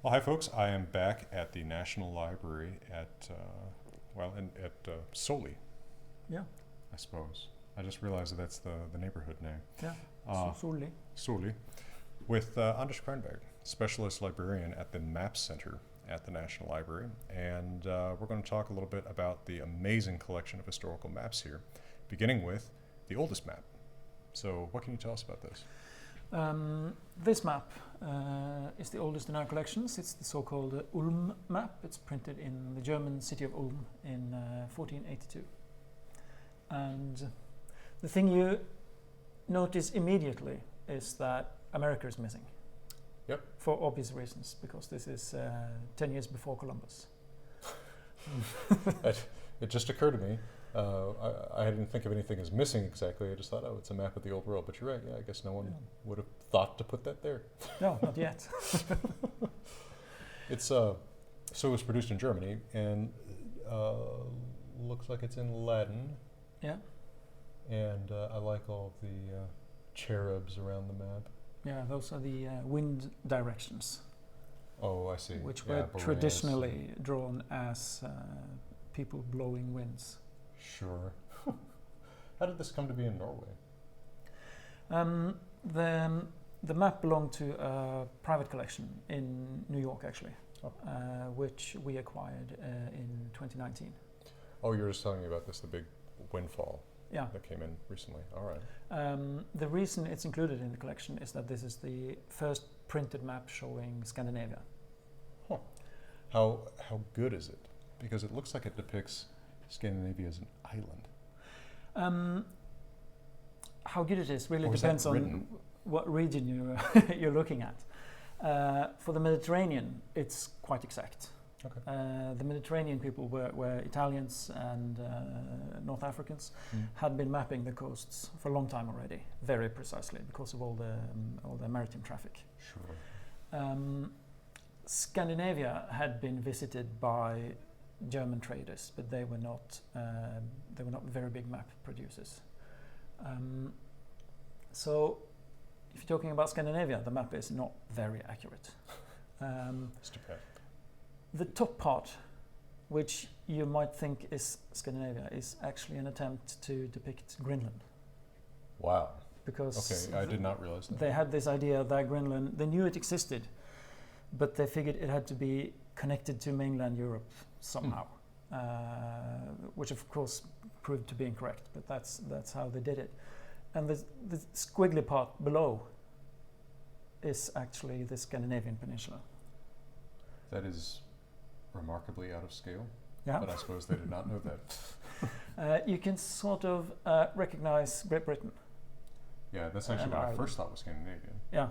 Well, hi, folks. I am back at the National Library at Soli, Yeah, I suppose. I just realized that's the neighborhood name. yeah, Solely. Soli, with Anders Kvernberg, specialist librarian at the Map Center at the National Library. And we're going to talk a little bit about the amazing collection of historical maps here, beginning with the oldest map. So what can you tell us about this? This map is the oldest in our collections. It's the so-called Ulm map. It's printed in the German city of Ulm in 1482. And the thing you notice immediately is that America is missing. Yep. For obvious reasons, because this is 10 years before Columbus. It just occurred to me. I didn't think of anything as missing exactly. I just thought, oh, it's a map of the old world. But you're right. Yeah, I guess no one would have thought to put that there. No, not yet. It's so it was produced in Germany and looks like it's in Latin. Yeah. And I like all the cherubs around the map. Yeah, those are the wind directions. Oh, I see. Which were traditionally drawn as people blowing winds. Sure. How did this come to be in Norway? The map belonged to a private collection in New York, actually, which we acquired in 2019. Oh, you were just telling me about this, the big windfall that came in recently. All right. The reason it's included in the collection is that this is the first printed map showing Scandinavia. Huh. How good is it? Because it looks like it depicts Scandinavia as an island. How good it is really depends on what region you're looking at. For the Mediterranean, it's quite exact. Okay. The Mediterranean people were Italians and North Africans had been mapping the coasts for a long time already, very precisely because of all the maritime traffic. Sure. Scandinavia had been visited by German traders, but they were not very big map producers. So, if you're talking about Scandinavia, the map is not very accurate. It's too bad. The top part, which you might think is Scandinavia, is actually an attempt to depict Greenland. Wow. Because I did not realize that. They had this idea that Greenland, they knew it existed, but they figured it had to be connected to mainland Europe somehow, which of course proved to be incorrect, but that's how they did it. And the squiggly part below is actually the Scandinavian peninsula. That is remarkably out of scale, yeah. But I suppose they did not know that. You can sort of recognize Great Britain. Yeah, that's actually what I first thought was Scandinavian. Yeah.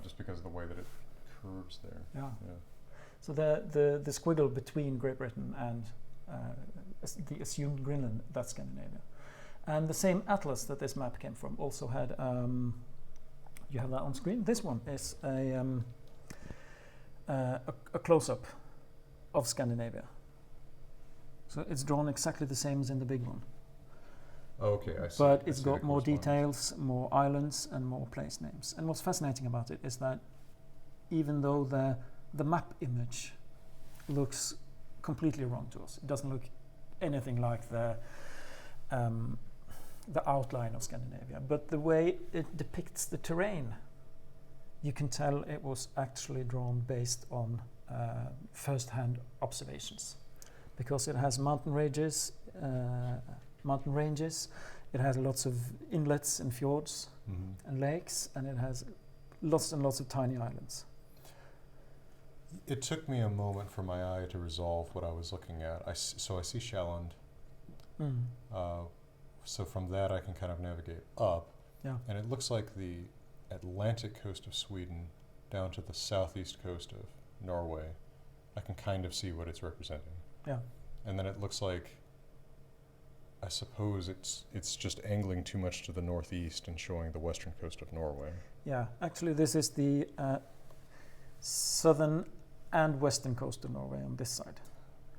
Just because of the way that it curves there. Yeah. So the squiggle between Great Britain and the assumed Greenland, that's Scandinavia. And the same atlas that this map came from also had, you have that on screen. This one is a close-up of Scandinavia. So it's drawn exactly the same as in the big one. Okay, I see. But it's got more details, more islands, and more place names. And what's fascinating about it is that even though the map image looks completely wrong to us, it doesn't look anything like the outline of Scandinavia, but the way it depicts the terrain, you can tell it was actually drawn based on first-hand observations, because it has mountain ranges, it has lots of inlets and fjords and lakes, and it has lots and lots of tiny islands. It took me a moment for my eye to resolve what I was looking at. I see Sjælland. So from that I can kind of navigate up. Yeah. And it looks like the Atlantic coast of Sweden down to the southeast coast of Norway. I can kind of see what it's representing. Yeah. And then it looks like, I suppose it's just angling too much to the northeast and showing the western coast of Norway. Yeah, actually this is the southern and western coast of Norway on this side.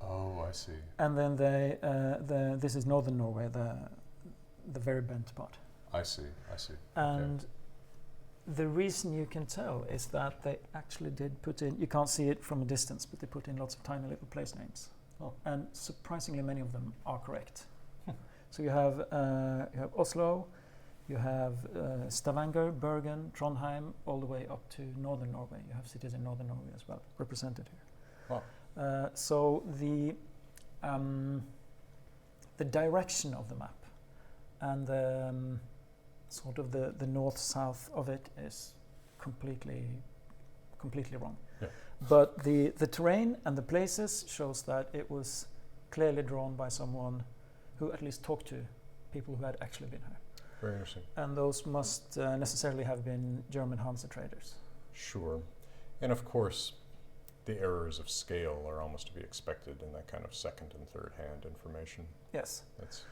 Oh, I see. And then this is northern Norway, the very bent part. I see. And The reason you can tell is that they actually did put in, you can't see it from a distance, but they put in lots of tiny little place names. Oh. And surprisingly many of them are correct. So you have Oslo, you have Stavanger, Bergen, Trondheim, all the way up to northern Norway. You have cities in northern Norway as well, represented here. Wow. So the direction of the map and the sort of the north-south of it is completely wrong. Yeah. But the terrain and the places shows that it was clearly drawn by someone who at least talked to people who had actually been here. Very interesting. And those must necessarily have been German Hansa traders. Sure. And of course, the errors of scale are almost to be expected in that kind of second and third hand information. Yes. That's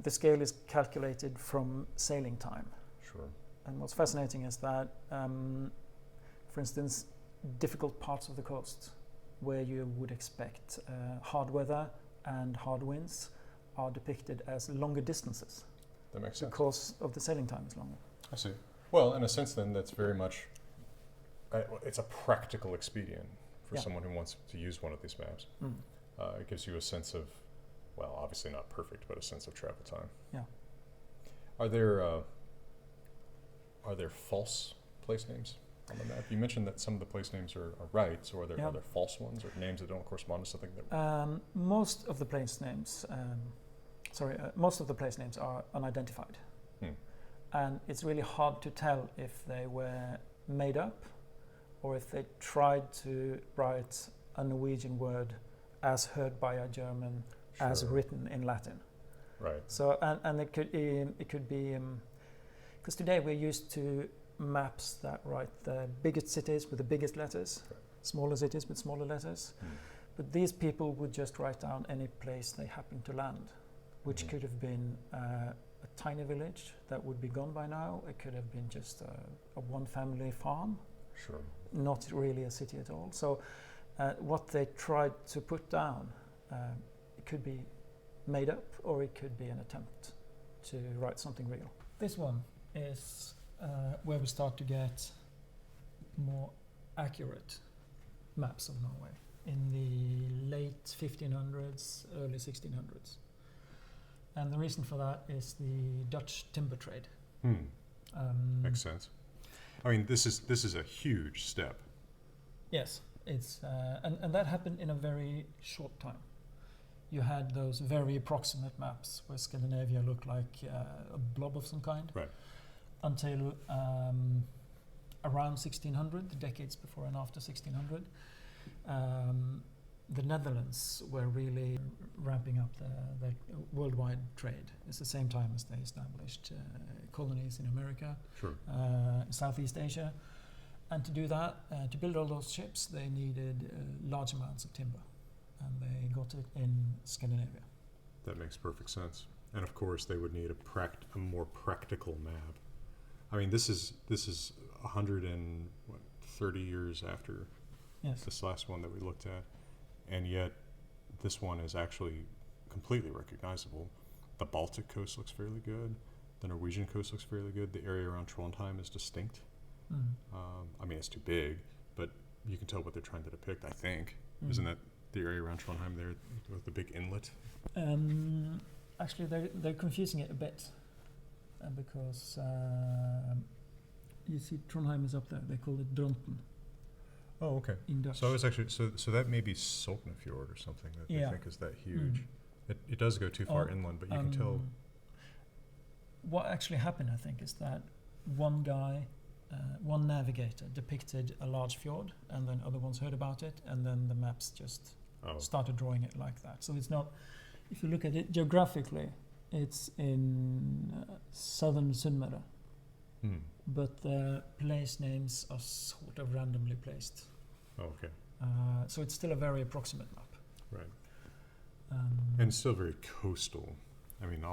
The scale is calculated from sailing time. sure. And what's fascinating is that, for instance, difficult parts of the coast where you would expect hard weather and hard winds are depicted as longer distances That makes sense. because of the sailing time is longer. I see. Well, in a sense, then, that's very much it's a practical expedient for Yeah. someone who wants to use one of these maps. Mm. It gives you a sense of, well, obviously not perfect, but a sense of travel time. Yeah. Are there false place names on the map? You mentioned that some of the place names are right, so are there false ones or names that don't correspond to something that? Most of the place names, most of the place names are unidentified, and it's really hard to tell if they were made up or if they tried to write a Norwegian word as heard by a German as Sure. written in Latin. Right. So and it could be because today we're used to maps that write the biggest cities with the biggest letters, Correct. smaller cities with smaller letters. But these people would just write down any place they happen to land, which could have been a tiny village that would be gone by now. It could have been just a one-family farm, Sure. not really a city at all. So what they tried to put down, it could be made up or it could be an attempt to write something real. This one is where we start to get more accurate maps of Norway in the late 1500s, early 1600s. And the reason for that is the Dutch timber trade. Makes sense. I mean, this is a huge step. Yes, it's and that happened in a very short time. You had those very approximate maps where Scandinavia looked like a blob of some kind. Right. Until around 1600, the decades before and after 1600, the Netherlands were really ramping up their worldwide trade. It's the same time as they established colonies in America, Sure. Southeast Asia. And to do that, to build all those ships, they needed large amounts of timber. And they got it in Scandinavia. That makes perfect sense. And of course, they would need a more practical map. I mean, this is 130 years after Yes. this last one that we looked at, and yet this one is actually completely recognizable. The Baltic coast looks fairly good. The Norwegian coast looks fairly good. The area around Trondheim is distinct. I mean, it's too big, but you can tell what they're trying to depict, I think. Isn't that the area around Trondheim there with the big inlet? Actually, they're confusing it a bit because you see Trondheim is up there. They call it Dronten Oh, okay. in Dutch. So it's actually so that may be Solknefjord or something that they think is that huge. It does go too far inland, but you can tell. What actually happened, I think, is that one guy, one navigator depicted a large fjord, and then other ones heard about it, and then the maps just started drawing it like that. So it's not, if you look at it geographically, it's in southern Sunnmøre, but the place names are sort of randomly placed. Oh, okay. So it's still a very approximate map. Right. And it's still very coastal. I mean,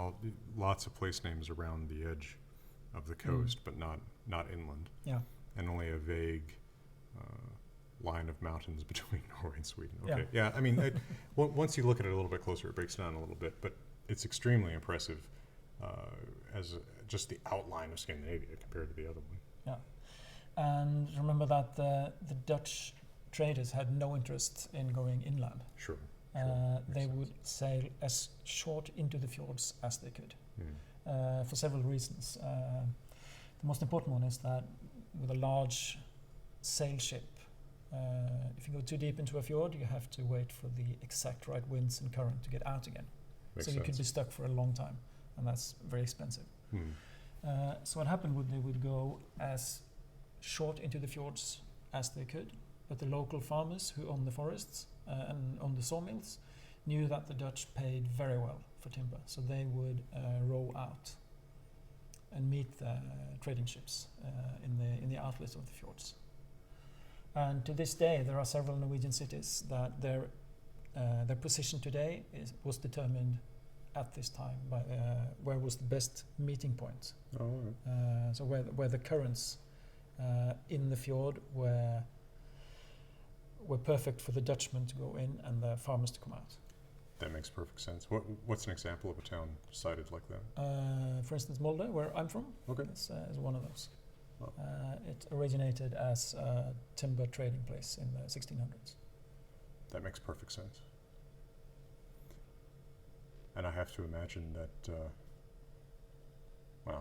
lots of place names around the edge of the coast, but not inland. Yeah. And only a vague line of mountains between Norway and Sweden. Okay. Yeah. I mean, once you look at it a little bit closer, it breaks down a little bit, but it's extremely impressive as just the outline of Scandinavia compared to the other one. And remember that the Dutch traders had no interest in going inland. Sure. They Makes would sail as short into the fjords as they could, for several reasons. The most important one is that with a large sail ship, if you go too deep into a fjord, you have to wait for the exact right winds and current to get out again. Makes so you sense. could be stuck for a long time, and that's very expensive. So what happened would they would go as short into the fjords as they could, but the local farmers who owned the forests and owned the sawmills knew that the Dutch paid very well for timber, so they would row out and meet the trading ships in the outlets of the fjords. And to this day, there are several Norwegian cities that their position today was determined at this time by where was the best meeting point. So where the currents in the fjord were perfect for the Dutchmen to go in and the farmers to come out. That makes perfect sense. What's an example of a town cited like that? For instance, Molde, where I'm from, is one of those. Oh. It originated as a timber trading place in the 1600s. That makes perfect sense. And I have to imagine that,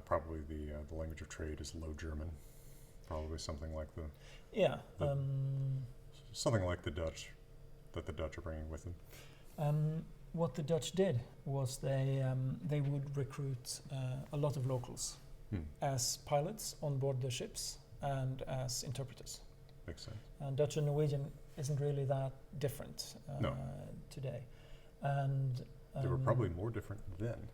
probably the language of trade is Low German. Probably something like something like the Dutch, that the Dutch are bringing with them. What the Dutch did was they would recruit a lot of locals as pilots on board the ships and as interpreters. Makes sense. And Dutch and Norwegian isn't really that different today. And they were probably more different then.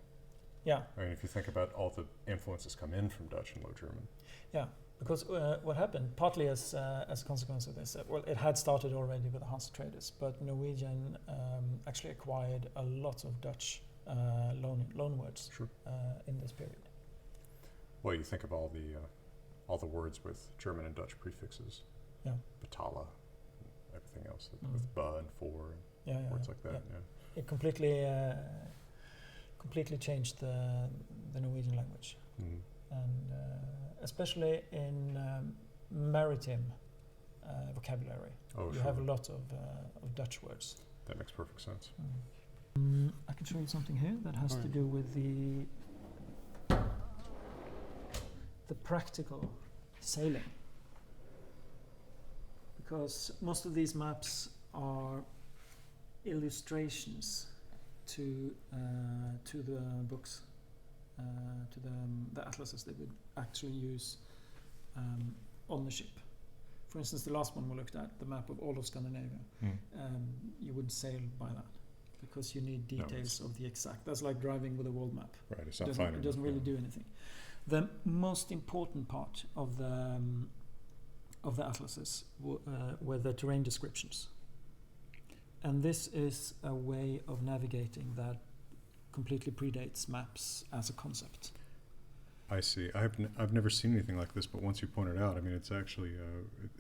Yeah. I mean, if you think about all the influences come in from Dutch and Low German. Yeah, because what happened, partly as a consequence of this, it had started already with the Hanse traders, but Norwegian actually acquired a lot of Dutch loan words in this period. Well, you think of all the words with German and Dutch prefixes. Yeah. Betala, and everything else with ba and for, and words like that. Yeah. It completely changed the Norwegian language, and especially in maritime vocabulary, you have a lot of Dutch words. That makes perfect sense. I can show you something here that has to do with the practical sailing, because most of these maps are illustrations to the books, to the atlases they would actually use on the ship. For instance, the last one we looked at, the map of all of Scandinavia, you would sail by that because you need details of the exact. That's like driving with a world map. Right, it's not It doesn't really do anything. The most important part of the atlases were the terrain descriptions. And this is a way of navigating that completely predates maps as a concept. I see. I've never seen anything like this, but once you point it out, I mean, it's actually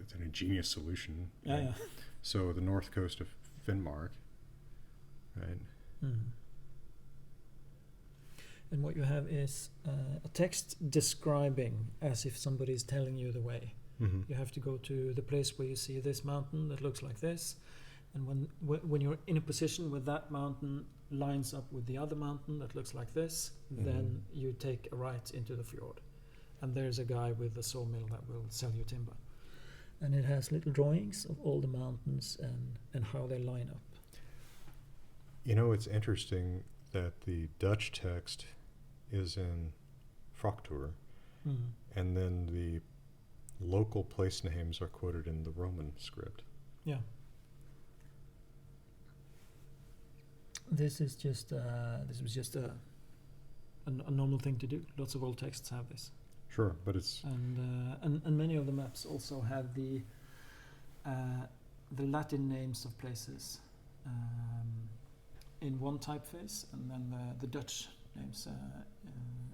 it's an ingenious solution. Yeah. So the north coast of Kvernberg, right? And what you have is a text describing as if somebody is telling you the way. You have to go to the place where you see this mountain that looks like this. And when you're in a position where that mountain lines up with the other mountain that looks like this, then you take a right into the fjord. And there's a guy with a sawmill that will sell you timber. And it has little drawings of all the mountains and how they line up. You know, it's interesting that the Dutch text is in Fraktur, and then the local place names are quoted in the Roman script. Yeah. This was just a normal thing to do. Lots of old texts have this. Sure, but it's and many of the maps also have the Latin names of places in one typeface, and then the Dutch names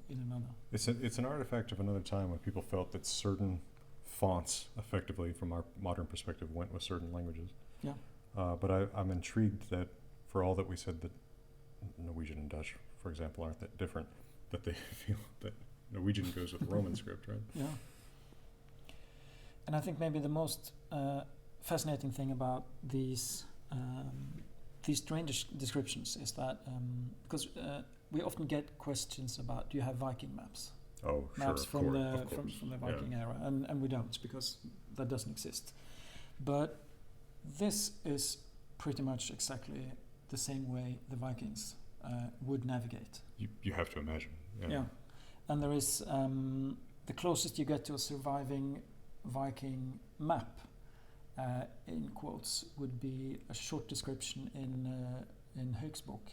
in another. It's an artifact of another time when people felt that certain fonts, effectively from our modern perspective, went with certain languages. Yeah. But I'm intrigued that, for all that we said that Norwegian and Dutch, for example, aren't that different, that they feel that Norwegian goes with Roman script, right? Yeah. And I think maybe the most fascinating thing about these strange descriptions is that because we often get questions about, do you have Viking maps? Oh, Maps sure, from of course. the Viking era, and we don't, because that doesn't exist. But this is pretty much exactly the same way the Vikings would navigate. You have to imagine. Yeah. And there is the closest you get to a surviving Viking map, in quotes, would be a short description in Hög's book,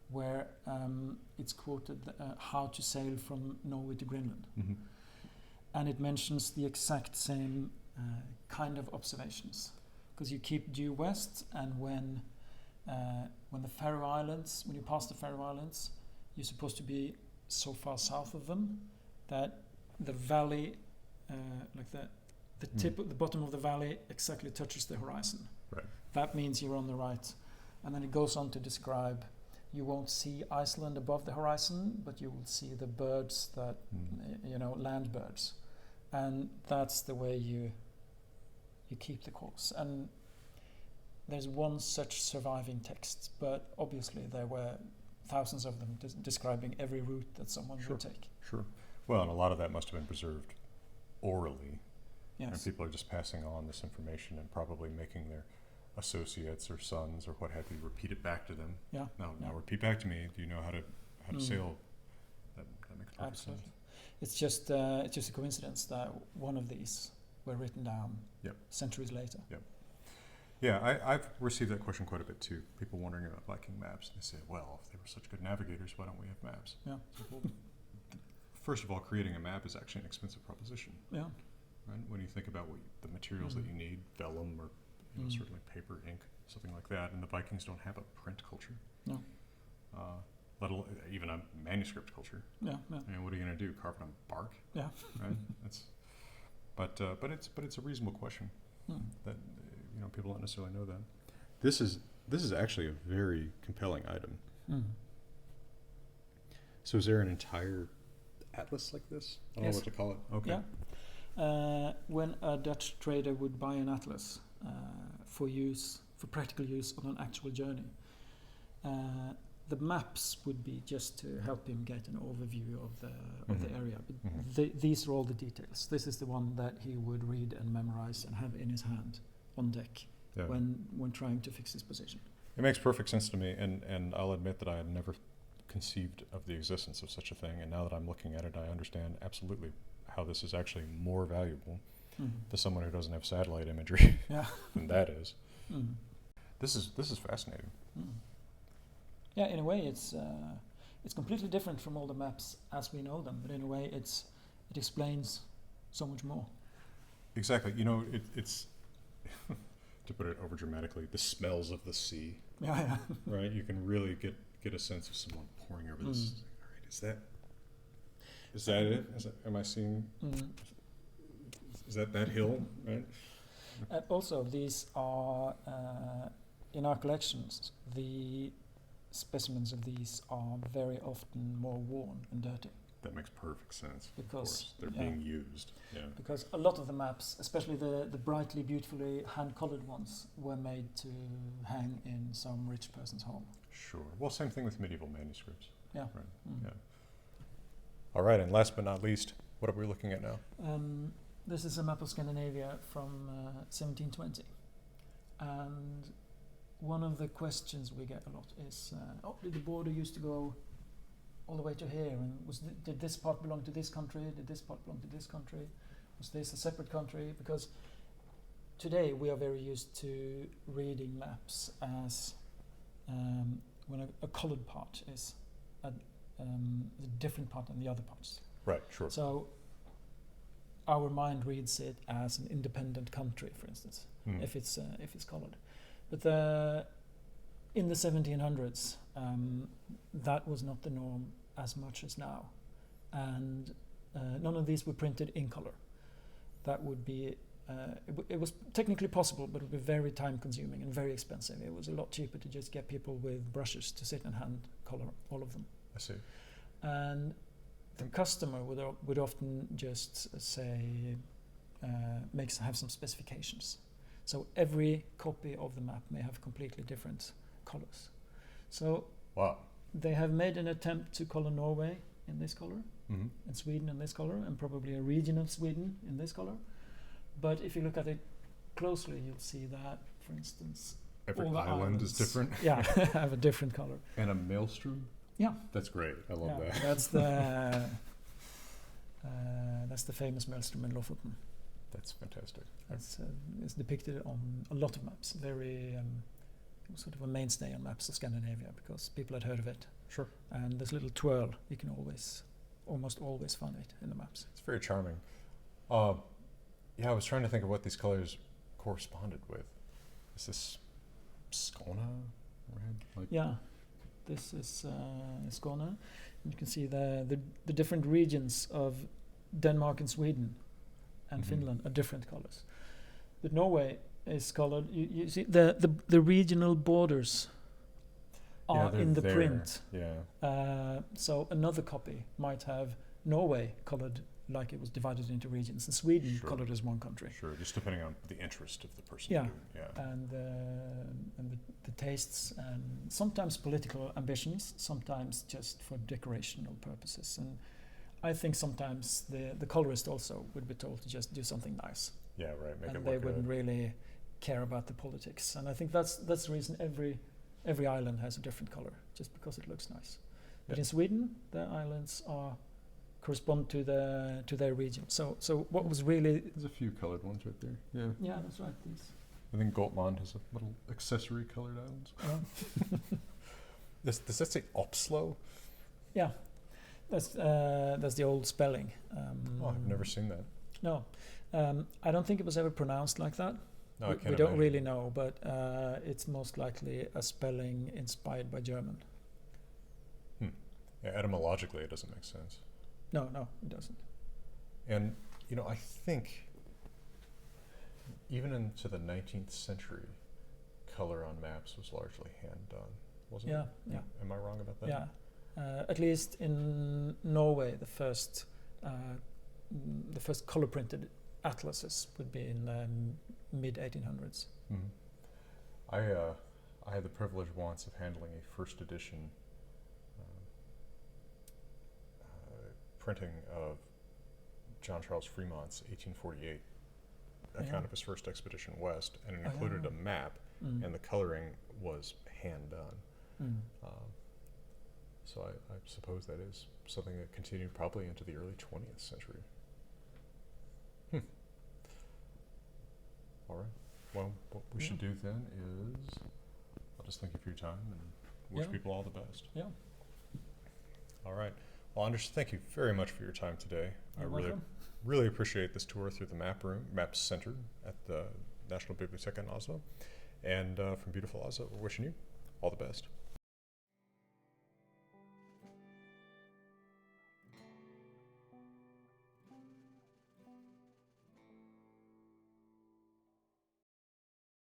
where it's quoted how to sail from Norway to Greenland. Mm-hmm. And it mentions the exact same kind of observations, because you keep due west, and when the Faroe Islands, when you pass the Faroe Islands, you're supposed to be so far south of them that the valley, like the tip, the bottom of the valley exactly touches the horizon. Right. That means you're on the right. And then it goes on to describe, you won't see Iceland above the horizon, but you will see the birds that, land birds. And that's the way you keep the course. And there's one such surviving text, but obviously there were thousands of them describing every route that someone would take. Sure. Well, and a lot of that must have been preserved orally. Yes. And people are just passing on this information and probably making their associates or sons or what have you repeat it back to them. Yeah. Now repeat back to me. Do you know how to sail? That makes perfect Absolutely. sense. It's just a coincidence that one of these were written down centuries later. Yep. Yeah, I've received that question quite a bit too. People wondering about Viking maps. They say, well, if they were such good navigators, why don't we have maps? Yeah. So, well, first of all, creating a map is actually an expensive proposition. Yeah. Right? When you think about the materials that you need, vellum or certainly paper, ink, something like that, and the Vikings don't have a print culture. No. Let alone even a manuscript culture. Yeah. And what are you going to do? Carve it on bark? Yeah. Right. But it's a reasonable question that people don't necessarily know that. This is actually a very compelling item. So is there an entire atlas like this? I don't know what to call it. Okay. Yeah. When a Dutch trader would buy an atlas for practical use on an actual journey, the maps would be just to help him get an overview of the area. But these are all the details. This is the one that he would read and memorize and have in his hand on deck when trying to fix his position. It makes perfect sense to me, and I'll admit that I had never conceived of the existence of such a thing, and now that I'm looking at it, I understand absolutely how this is actually more valuable to someone who doesn't have satellite imagery than that is. This is fascinating. Yeah, in a way, it's completely different from all the maps as we know them, but in a way, it explains so much more. Exactly. It's to put it over dramatically, the smells of the sea. Yeah. Right. You can really get a sense of someone pouring over this. All right, is that it? Am I seeing? Is that hill? Right. Also, these are in our collections. The specimens of these are very often more worn and dirty. That makes perfect sense. Because of course, they're being used. Yeah. Because a lot of the maps, especially the brightly, beautifully hand-colored ones, were made to hang in some rich person's home. Sure. Well, same thing with medieval manuscripts. Yeah. Right. Yeah. All right, and last but not least, what are we looking at now? This is a map of Scandinavia from 1720, and one of the questions we get a lot is, did the border used to go all the way to here, and did this part belong to this country? Did this part belong to this country? Was this a separate country? Because today we are very used to reading maps as when a colored part is a different part than the other parts. Right. Sure. So our mind reads it as an independent country, for instance, if it's colored. But in the 1700s, that was not the norm as much as now, and none of these were printed in color. That would be it was technically possible, but it would be very time-consuming and very expensive. It was a lot cheaper to just get people with brushes to sit and hand color all of them. I see. And the customer would often just say, have some specifications. So every copy of the map may have completely different colors. So Wow. they have made an attempt to color Norway in this color, Mm-hmm. and Sweden in this color, and probably a region of Sweden in this color. But if you look at it closely, you'll see that, for instance, Every all the island is islands, different. yeah, have a different color. And a maelstrom? Yeah. That's great. I love Yeah, that. that's the famous maelstrom in Lofoten. That's fantastic. It's depicted on a lot of maps. Very sort of a mainstay on maps of Scandinavia because people had heard of it. Sure. And this little twirl, you can almost always find it in the maps. It's very charming. Yeah, I was trying to think of what these colors corresponded with. Is this Skåne red? Like Yeah, this is Skåne. You can see the different regions of Denmark and Sweden and Mhm. Finland are different colors. But Norway is colored. You see the regional borders are they're in the there. print. Yeah. So another copy might have Norway colored like it was divided into regions, and Sweden Sure. colored as one country. Sure. Just depending on the interest of the person. Yeah. Yeah. And the tastes and sometimes political ambitions, sometimes just for decorational purposes. And I think sometimes the colorist also would be told to just do something nice, Yeah. Right. Make and it they look good. wouldn't really care about the politics. And I think that's the reason every island has a different color, just because it looks nice. But Yeah. in Sweden, the islands correspond to their region. So what was really There's a few colored ones right there. Yeah. yeah, that's right. These. I think Gotland has a little accessory colored islands. Does that say Oslo? Yeah, that's the old spelling. Oh, I've never seen that. No, I don't think it was ever pronounced like that. No, I can't We don't imagine. really know, but it's most likely a spelling inspired by German. Yeah, etymologically, it doesn't make sense. No, it doesn't. And, I think even into the 19th century, color on maps was largely hand done, wasn't Yeah, it? yeah. Am I wrong about that? Yeah, at least in Norway, the first color printed atlases would be in mid 1800s. Mhm. I had the privilege once of handling a first edition printing of John Charles Fremont's 1848 account Yeah. of his first expedition west, and it Oh, included yeah. a map, Mm. and the coloring was hand done. Mm. So I suppose that is something that continued probably into the early 20th century. All right. Well, what we should do then is I'll just thank you for your time and wish Yeah. people all the best. Yeah. All right. Well, Anders, thank you very much for your time today. You're I really, welcome. really appreciate this tour through the Maps Center at the National Bibliotek in Oslo. And from beautiful Oslo, we're wishing you all the best.